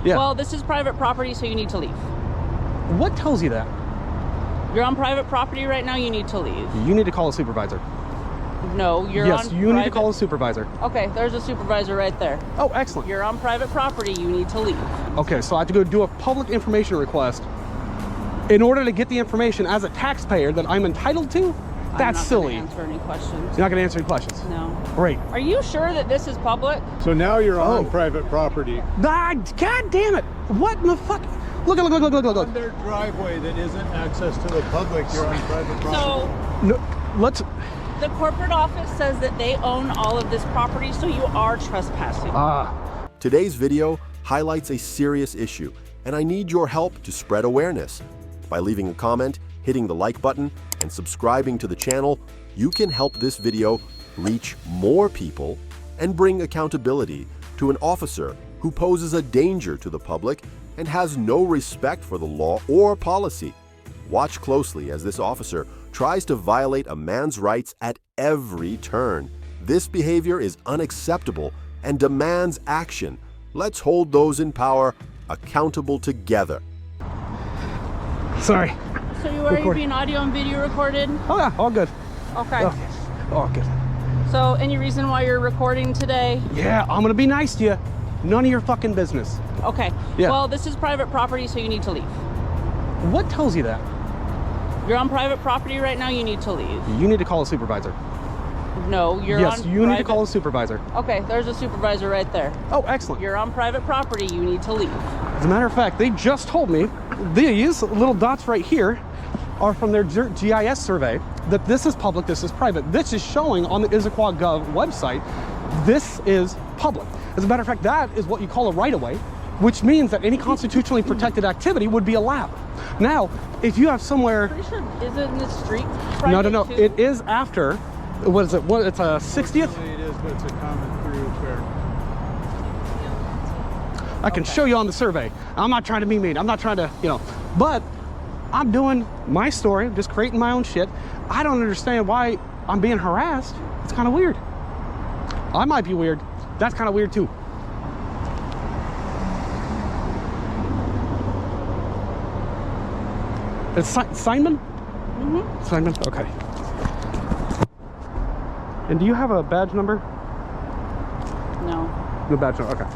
Yeah. Well, this is private property, so you need to leave. What tells you that? You're on private property right now, you need to leave. You need to call a supervisor. No, you're on Yes, you need to call a supervisor. Okay, there's a supervisor right there. Oh, excellent. You're on private property, you need to leave. Okay, so I have to go do a public information request in order to get the information as a taxpayer that I'm entitled to? That's silly. I'm not gonna answer any questions. You're not going to answer any questions? No. Great. Are you sure that this is public? So now you're on private property. Ah, God damn it. What in the fuck? Look. On their driveway that isn't access to the public, you're on private property. So, No, let's... the corporate office says that they own all of this property, so you are trespassing. Today's video highlights a serious issue, and I need your help to spread awareness. By leaving a comment, hitting the like button, and subscribing to the channel, you can help this video reach more people and bring accountability to an officer who poses a danger to the public and has no respect for the law or policy. Watch closely as this officer tries to violate a man's rights at every turn. This behavior is unacceptable and demands action. Let's hold those in power accountable together. Sorry. So you are being audio and video recorded? Oh, yeah, all good. Okay. All good. So any reason why you're recording today? Yeah, I'm going to be nice to you. None of your fucking business. Okay. Yeah. Well, this is private property, so you need to leave. What tells you that? You're on private property right now, you need to leave. You need to call a supervisor. No, you're Yes, on you need to call a supervisor. Okay, there's a supervisor right there. Oh, excellent. You're on private property, you need to leave. As a matter of fact, they just told me these little dots right here are from their GIS survey that this is public, this is private. This is showing on the Issaquah.gov website, this is public. As a matter of fact, that is what you call a right-of-way, which means that any constitutionally protected activity would be allowed. Now, if you have somewhere... Pretty sure, isn't this street private No, too? it is after, what is it, it's a 60th? It is, but it's a common thoroughfare. I can show you on the survey. I'm not trying to be mean. I'm not trying to, but I'm doing my story, I'm just creating my own shit. I don't understand why I'm being harassed. It's kind of weird. I might be weird. That's kind of weird too. It's Simon? Mm-hmm. Simon, okay. And do you have a badge number? No. No badge number, okay.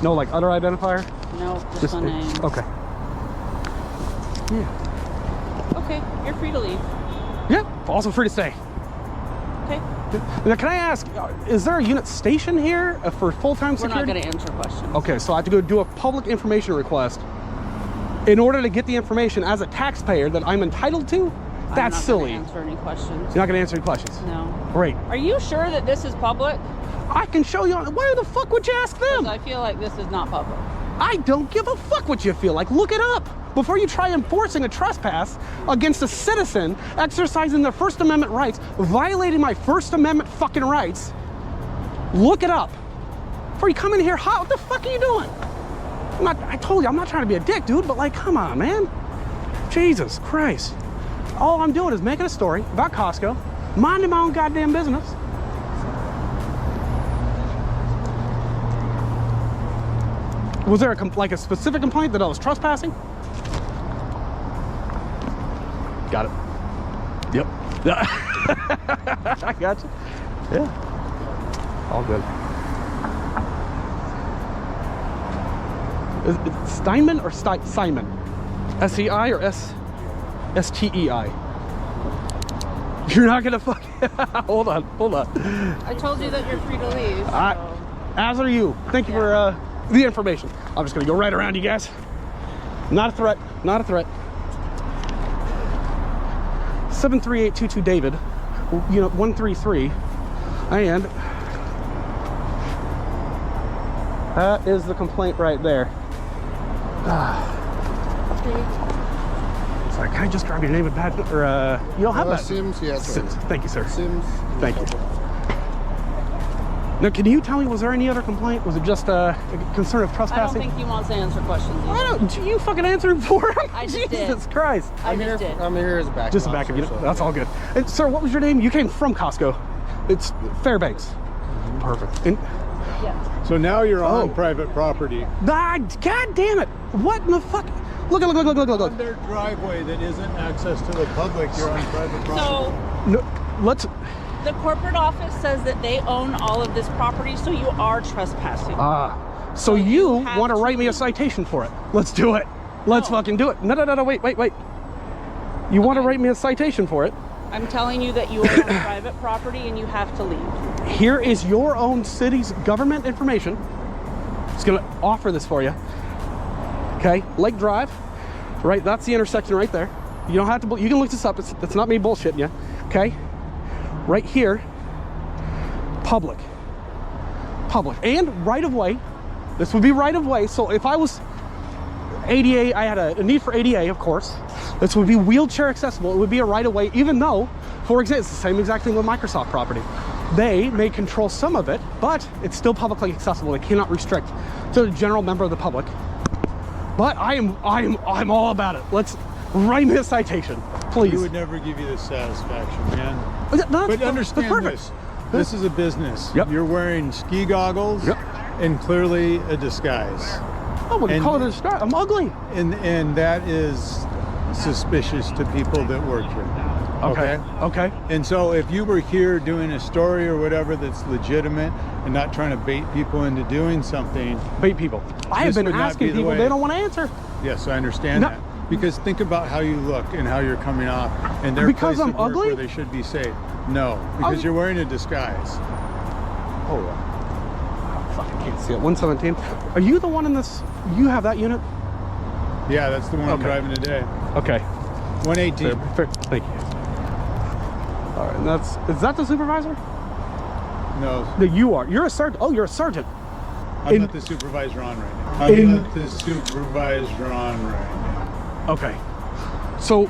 No, like other identifier? No, just my name. Okay. Yeah. Okay, you're free to leave. Yeah, also free to stay. Okay. Now, can I ask, is there a unit station here for full-time We're security? not going to answer questions. Okay, so I have to go do a public information request in order to get the information as a taxpayer that I'm entitled to? That's silly. I'm not going to answer any questions. You're not going to answer any questions? No. Great. Are you sure that this is public? I can show you. Why the fuck would you ask them? I feel like this is not public. I don't give a fuck what you feel like. Look it up before you try enforcing a trespass against a citizen exercising their First Amendment rights, violating my First Amendment fucking rights. Look it up before you come in here hot. What the fuck are you doing? I told you, I'm not trying to be a dick, dude, but like, come on, man. Jesus Christ. All I'm doing is making a story about Costco, minding my own goddamn business. Was there a specific complaint that I was trespassing? Got it. Yep. Yeah. I got you. Yeah. All good. Is it Steinman or Simon? S-E-I or S-T-E-I? You're not gonna fuck. Hold on. I told you that you're free to leave. So. As are you. Thank you for the information. I'm just gonna go right around you guys. Not a threat. Not a threat. 73822 David, unit 133, and that is the complaint right there. Sorry, can I just grab your name and badge, or you don't have that? Sims, yes. Sims. Thank you, sir. Sims. Thank you. Now, can you tell me, was there any other complaint? Was it just a concern of trespassing? I don't think he wants to answer questions either. I don't. You fucking answered for him. I just Jesus did. Christ. I just did. I'm here as a backup. Just a backup unit. That's all good. And sir, what was your name? You came from Costco. It's Fairbanks. Perfect. And Yeah. So now you're on Oh. private property. Ah, God damn it! What in the fuck? Look! On their driveway that isn't access to the public, you're on private property. So No, let's. the corporate office says that they own all of this property, so you are trespassing. So you have want to to write me a leave. citation for it? Let's do it. Let's No. fucking do it. No, wait. You want to write me a citation for it? I'm telling you that you are on private property and you have to leave. Here is your own city's government information. It's gonna offer this for you. Okay, Lake Drive, right? That's the intersection right there. You don't have to. You can look this up. It's not me bullshitting you. Okay, right here. Public, and right of way. This would be right of way. So if I was ADA, I had a need for ADA, of course. This would be wheelchair accessible. It would be a right of way, even though, for example, it's the same exact thing with Microsoft property. They may control some of it, but it's still publicly accessible. They cannot restrict to the general member of the public. But I'm all about it. Let's write me a citation, please. We would never give you the satisfaction, man. That's But understand perfect. this. This is a business. Yep. You're wearing ski goggles Yep. and clearly a disguise. Oh, we can And- call it a start. I'm ugly. And that is suspicious to people that work here. Okay. And so if you were here doing a story or whatever that's legitimate and not trying to bait people into doing something, Bait people. I have This been would not asking be the people. way. They don't want to answer. yes, I understand No. that. Because think about how you look and how you're coming off and their Because place I'm of work ugly? where they should be safe. No, because you're wearing a disguise. Hold on. Fuck, I can't see it. 117. Are you the one in this? You have that unit? Yeah, that's the one I'm Okay. driving today. Okay. 118. Fair. Thank you. All right, and is that the supervisor? No, No, you are. You're a sergeant. Oh, you're a sergeant. I'm In- not the supervisor on right now. I'm In- not the supervisor on right now. Okay. So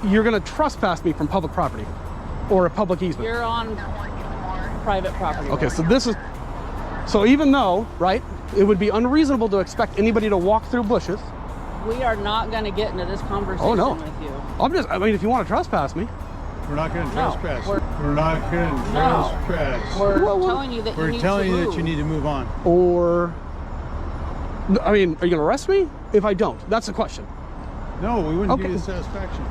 you're gonna trespass me from public property or a public easement. You're on private property. Okay, so this is. So even though, right, it would be unreasonable to expect anybody to walk through bushes. We are not going to get into this conversation Oh no. with you. I mean, if you want to trespass me, We're not going to No, trespass. we're- We're not going to No. trespass. We're Well, telling you that We're you need telling to you move. that you need to move on. or. I mean, are you gonna arrest me if I don't? That's the question. No, we wouldn't give Okay. you satisfaction.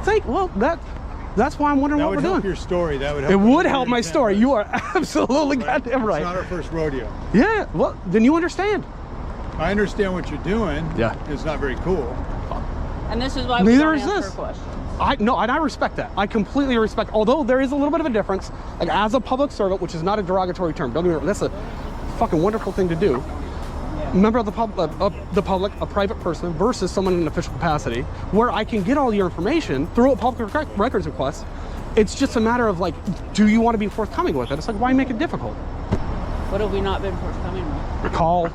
That's why I'm wondering That what would we're help doing. your story. That would help. It would your help my intent. story. You are absolutely goddamn It's right. not our first rodeo. Yeah, well, then you understand. I understand what you're doing. Yeah. It's not very cool. And this is why we Neither don't is answer this. questions. No, and I respect that. I completely respect, although there is a little bit of a difference, like as a public servant, which is not a derogatory term. Don't get me wrong, that's a fucking wonderful thing to do. Member of the public, a private person, versus someone in an official capacity, where I can get all your information through a public records request. It's just a matter of like, do you want to be forthcoming with it? It's like, why make it difficult? What have we not been forthcoming with? Call.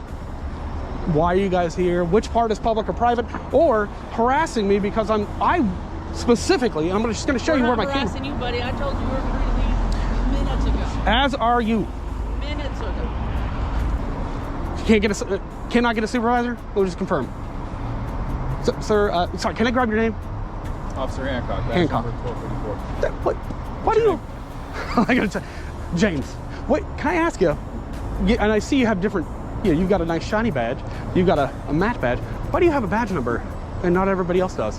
Why are you guys here? Which part is public or private? Or harassing me because I specifically, I'm just going to show you where my We're not camera. harassing you, buddy. I told you we were free to leave minutes ago. As are you. Minutes ago. Cannot get a supervisor? We'll just confirm. Sir, sorry, can I grab your name? Officer Hancock. That's Hancock. Number 1234. What? Why do you? I gotta tell James. Wait, can I ask you? And I see you have different. You've got a nice shiny badge. You've got a matte badge. Why do you have a badge number and not everybody else does?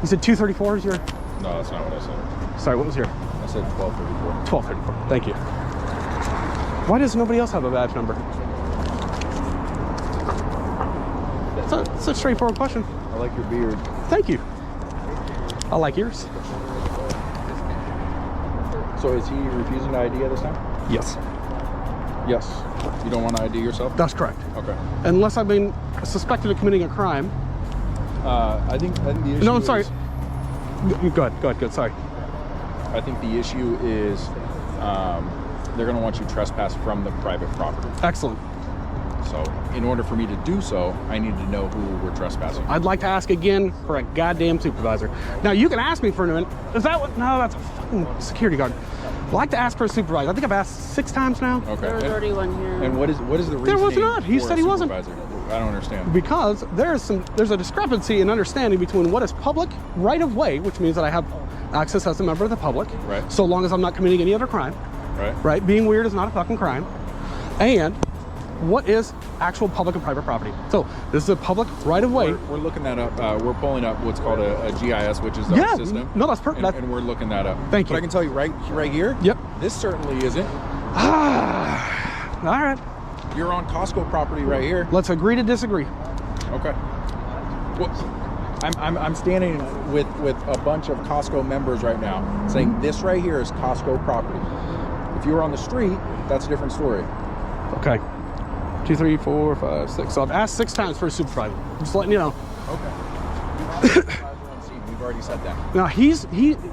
You said 234 is your. No, that's not what I said. Sorry, what was your? I said 1234. 1234. Thank you. Why does nobody else have a badge number? It's a straightforward question. I like your beard. Thank you. I like yours. So is he refusing to ID at this time? Yes, Yes. You don't want to ID yourself? that's correct. Okay. Unless I've been suspected of committing a crime. I think the issue No, I'm sorry. is- Go ahead. Sorry. I think the issue is they're going to want you trespass from the private property. Excellent. So in order for me to do so, I need to know who we're trespassing. I'd like to ask again for a goddamn supervisor. Now, you can ask me for a minute. Is that what? No, that's a fucking security guard. I'd like to ask for a supervisor. I think I've asked 6 times now. Okay. There was already one here. And what is the reason? There was not. He said he wasn't. I don't understand. Because there's a discrepancy in understanding between what is public right of way, which means that I have access as a member of the public, Right. so long as I'm not committing any other crime. Right. Right? Being weird is not a fucking crime. And what is actual public and private property. So this is a public right of way. We're looking that up. We're pulling up what's called a GIS, which is our system. No, that's perfect. And we're looking that up. Thank you. But I can tell you right here. Yep. This certainly isn't. All right. You're on Costco property right here. Let's agree to disagree. Okay. Well, I'm standing with a bunch of Costco members right now saying this right here is Costco property. If you were on the street, that's a different story. Okay. 2, 3, 4, 5, 6. So I've asked 6 times for a supervisor. Just letting you know. Okay. We've already said that. Now he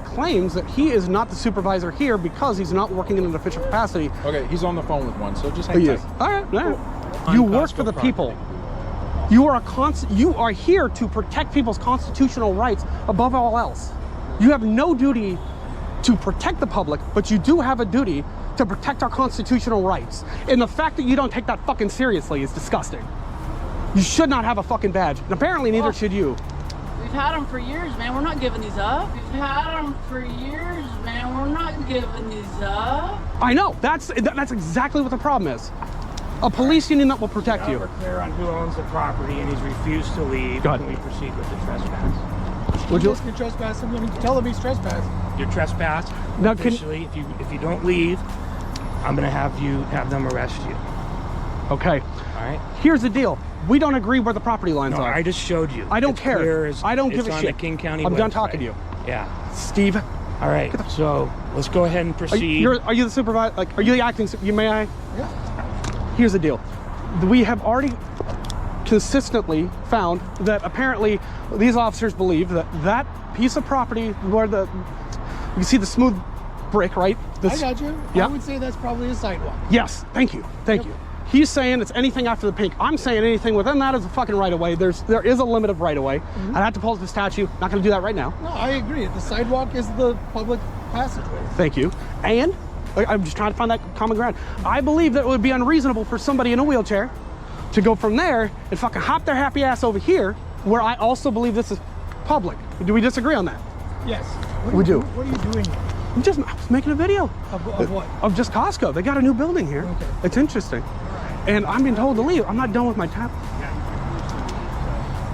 claims that he is not the supervisor here because he's not working in an official capacity. Okay, he's on the phone with one, so just hang tight. All right. All right. You work for the people. You are here to protect people's constitutional rights above all else. You have no duty to protect the public, but you do have a duty to protect our constitutional rights. And the fact that you don't take that fucking seriously is disgusting. You should not have a fucking badge, and apparently neither should you. We've had them for years, man. We're not giving these up. We've had them for years, man. We're not giving these up. I know. That's exactly what the problem is. A police union that will protect you. We're clear on who owns the property, and he's refused to leave. Go ahead. Can we proceed with the trespass? Would you? Can trespass him? I mean, tell him he's trespassed. You're trespassed. Now, Officially, if you don't leave, I'm gonna have them arrest you. Okay. All right. Here's the deal. We don't agree where the property lines No, are. I just showed you. I don't It's care. clear as- I don't give it's a on shit. the King County I'm done website. talking to you. Yeah. Steve. All right. So let's go ahead and proceed. Are you the supervisor? Like, are you the acting? May I? Yeah. Here's the deal. We have already consistently found that apparently these officers believe that that piece of property where you can see the smooth brick, right? I got you. Yeah. I would say that's probably a sidewalk. Yes. Thank you. Thank you. He's saying it's anything after the pink. I'm saying anything within that is a fucking right of way. There is a limit of right of way. I'd have to pull up the statute. Not going to do that right now. No, I agree. The sidewalk is the public passageway. Thank you. And I'm just trying to find that common ground. I believe that it would be unreasonable for somebody in a wheelchair to go from there and fucking hop their happy ass over here, where I also believe this is public. Do we disagree on that? Yes. We do. What are you doing here? I was making a video. Of what? Of just Costco. They got a new building here. Okay. It's interesting. And I'm being told to leave. I'm not done with my tap.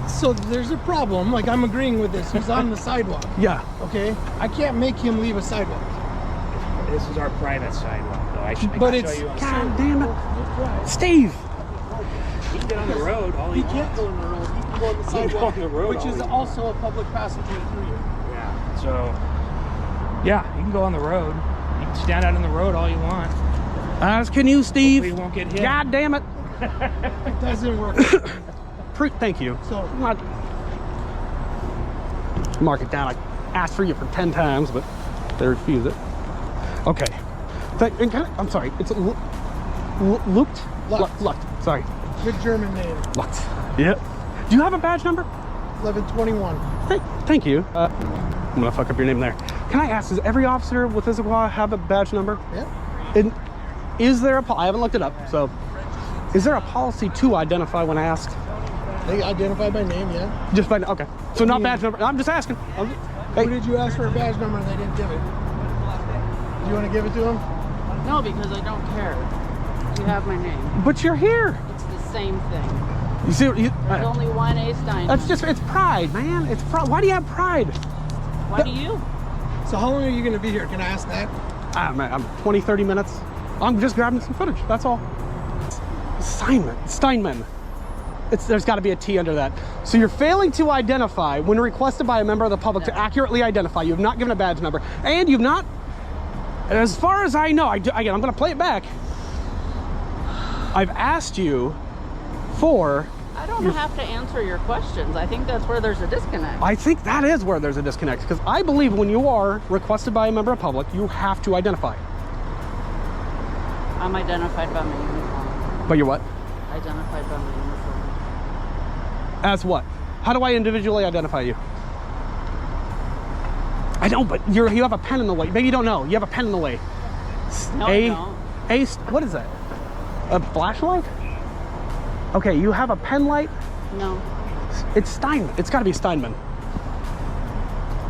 So there's a problem. Like, I'm agreeing with this. He's on the sidewalk. Yeah. Okay? I can't make him leave a sidewalk. This is our private sidewalk, though. I can But show it's- you. God damn it. Steve. He can get on the road. All He can't go on the road. He can go on the He can sidewalk, go on the road which all is he also a public passageway through here. Yeah. So, yeah, you can go on the road. You can stand out in the road all you want. As can you, Steve. Hopefully you won't get hit. God damn it. It doesn't work. Thank you. So- I'm not... Mark it down. I asked for you for 10 times, but they refuse it. Okay. I'm sorry. It's Lucht? Lucht. Lucht. Sorry. Good German name. Lucht. Yep. Do you have a badge number? 1121. Thank you. I'm gonna fuck up your name there. Can I ask, does every officer with Issaquah have a badge number? Yeah. And is there I haven't looked it up, so is there a policy to identify when asked? They identify by name, yeah. Just by, okay. So not badge number, I'm just asking. Hey, Who did you ask for a badge number and they didn't give it? Do you want to give it to him? No, because I don't care. You have my name. but you're here. It's the same thing. You see, There's only one A Stein. it's pride, man. It's pride. Why do you have pride? Why do you? So how long are you going to be here? Can I ask that? I'm 20, 30 minutes. I'm just grabbing some footage, that's all. Steinman. There's got to be a T under that. So you're failing to identify when requested by a member of the public to accurately identify. You have not given a badge number, and you've not, as far as I know, again, I'm going to play it back. I've asked you for. I don't have to answer your questions. I think that's where there's a disconnect. I think that is where there's a disconnect, because I believe when you are requested by a member of public, you have to identify. I'm identified by my uniform. But you're what? Identified by my uniform. As what? How do I individually identify you? I don't, but you have a pen in the way. Maybe you don't know. You have a pen in the way. No, I don't. What is that? A flashlight? Okay, you have a pen light? No. It's Steinman. It's got to be Steinman.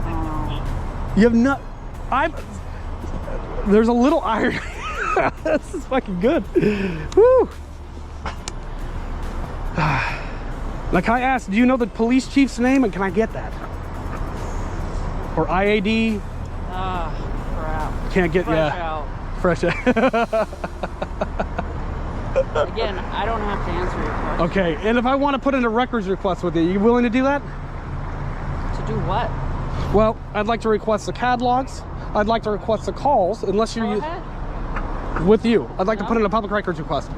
Oh. You have not. There's a little irony. This is fucking good. Woo. Now, can I ask, do you know the police chief's name, and can I get that? Or IAD? Ah, crap. Can't get, Fresh yeah. out. Fresh out. Again, I don't have to answer your question. Okay, and if I want to put in a records request with you willing to do that? To do what? Well, I'd like to request the CAD logs. I'd like to request the calls, unless Go you're ahead. with you. I'd like to No. put in a public records request.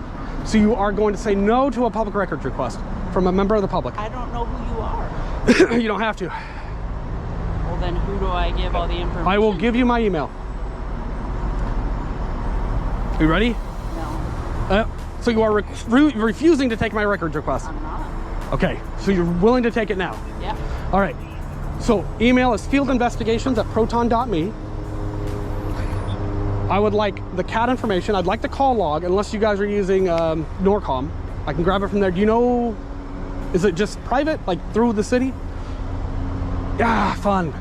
So you are going to say no to a public records request from a member of the public. I don't know who you are. You don't have to. Well, then who do I give all the information? I will give you my email. You ready? No, So you are refusing to take my records request. I'm not. Okay, so you're willing to take it now. Yeah. All right. So email is fieldinvestigations@proton.me. I would like the CAD information. I'd like the call log, unless you guys are using Norcom. I can grab it from there. Do you know, is it just private, like through the city? Yeah, fun.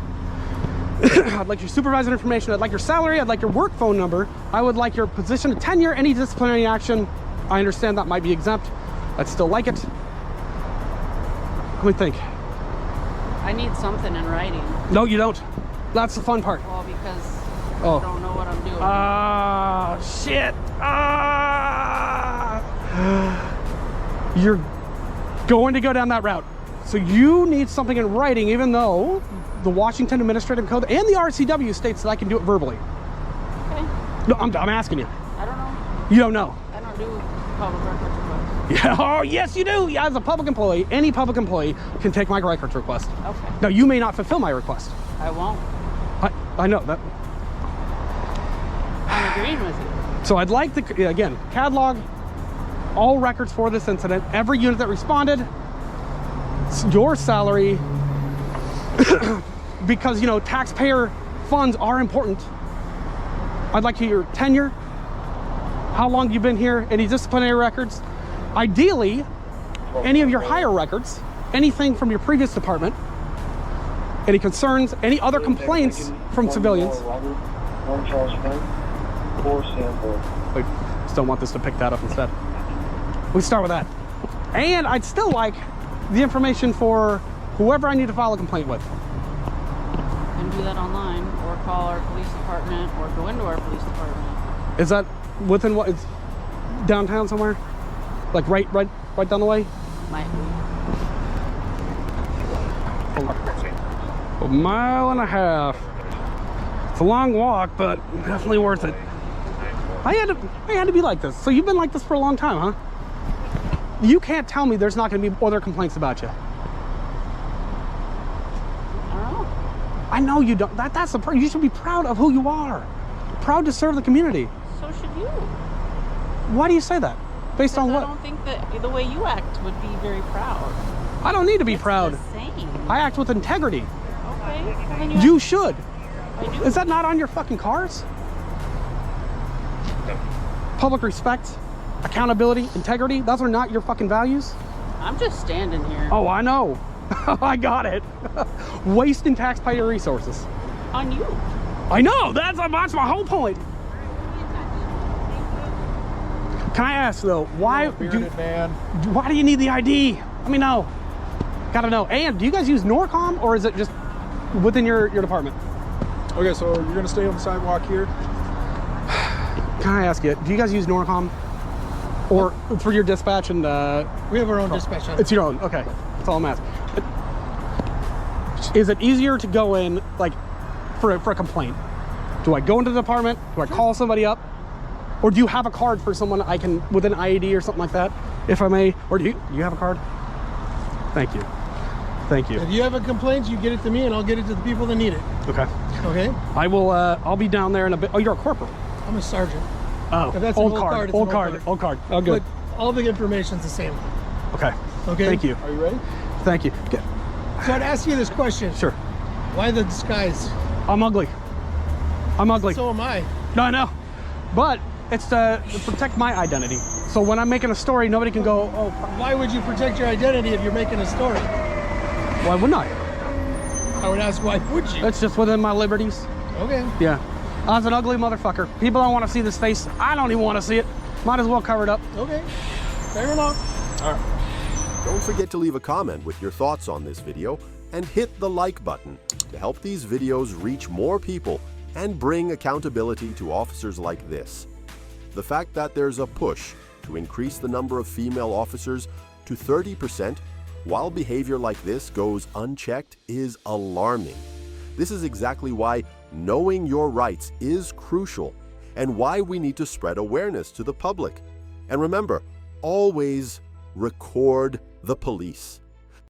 I'd like your supervisor information. I'd like your salary. I'd like your work phone number. I would like your position, tenure, any disciplinary action. I understand that might be exempt. I'd still like it. Let me think. I need something in writing. No, you don't. That's the fun part. Well, because Oh. I don't know what I'm doing. Ah, shit. Ah. You're going to go down that route. So you need something in writing, even though the Washington Administrative Code and the RCW states that I can do it verbally. Okay. No, I'm asking you. I don't know. You don't know. I don't do public records requests. Yeah. Oh, yes, you do. Yeah, as a public employee, any public employee can take my records request. Okay. Now, you may not fulfill my request. I won't. I know that. I'm agreeing with you. So I'd like the, again, CAD log, all records for this incident, every unit that responded, your salary, because, you know, taxpayer funds are important. I'd like your tenure, how long you've been here, any disciplinary records, ideally, any of your hire records, anything from your previous department, any concerns, any other complaints from civilians. I still want this to pick that up instead. We start with that. And I'd still like the information for whoever I need to file a complaint with. You can do that online, or call our police department, or go into our police department. Is that within what? It's downtown somewhere? Like right down the way? Might be. A mile and a half. It's a long walk, but definitely worth it. I had to be like this. So you've been like this for a long time, huh? You can't tell me there's not going to be other complaints about you. I don't know. I know you don't. That's the part. You should be proud of who you are. Proud to serve the community. So should you. Why do you say that? Based on I what? don't think that the way you act would be very proud. I don't need to be It's proud. the same. I act with integrity. Okay. Well, then You should. I do. Is that not on your fucking cards? Public respect, accountability, integrity, those are not your fucking values? I'm just standing here. Oh, I know. I got it. Wasting taxpayer resources. On you. I know, that's my whole point. Can I ask though, why Bearded man. why do you need the ID? Let me know. Gotta know. And do you guys use Norcom, or is it just within your department? Okay, so you're gonna stay on the sidewalk here. Can I ask you, do you guys use Norcom? Or for your dispatch and We have our own dispatch on it. it's your own, okay. That's all I'm asking. Is it easier to go in, like, for a complaint? Do I go into the department? Do I call somebody up? Or do you have a card for someone I can, with an IAD or something like that, if I may? Or do you have a card? Thank you. Thank you. If you have a complaint, you get it to me and I'll get it to the people that need it. Okay. Okay? I will, I'll be down there in a bit. Oh, you're a corporal. I'm a sergeant. Oh, If that's an old old card, card, it's old an card, old old card. Oh, good. But all the information's the same. Okay. Okay? Thank you. Are you ready? Thank you. So I'd ask you this question. Sure. Why the disguise? I'm ugly. I'm ugly. So am I. No, I know. But it's to protect my identity. So when I'm making a story, nobody can go, oh, Why would you protect your identity if you're making a story? why wouldn't I? I would ask, why would you? It's just within my liberties. Okay. Yeah. I was an ugly motherfucker. People don't want to see this face. I don't even want to see it. Might as well cover it up. Okay. Fair enough. All right. Don't forget to leave a comment with your thoughts on this video and hit the like button to help these videos reach more people and bring accountability to officers like this. The fact that there's a push to increase the number of female officers to 30% while behavior like this goes unchecked is alarming. This is exactly why knowing your rights is crucial and why we need to spread awareness to the public. And remember, always record the police.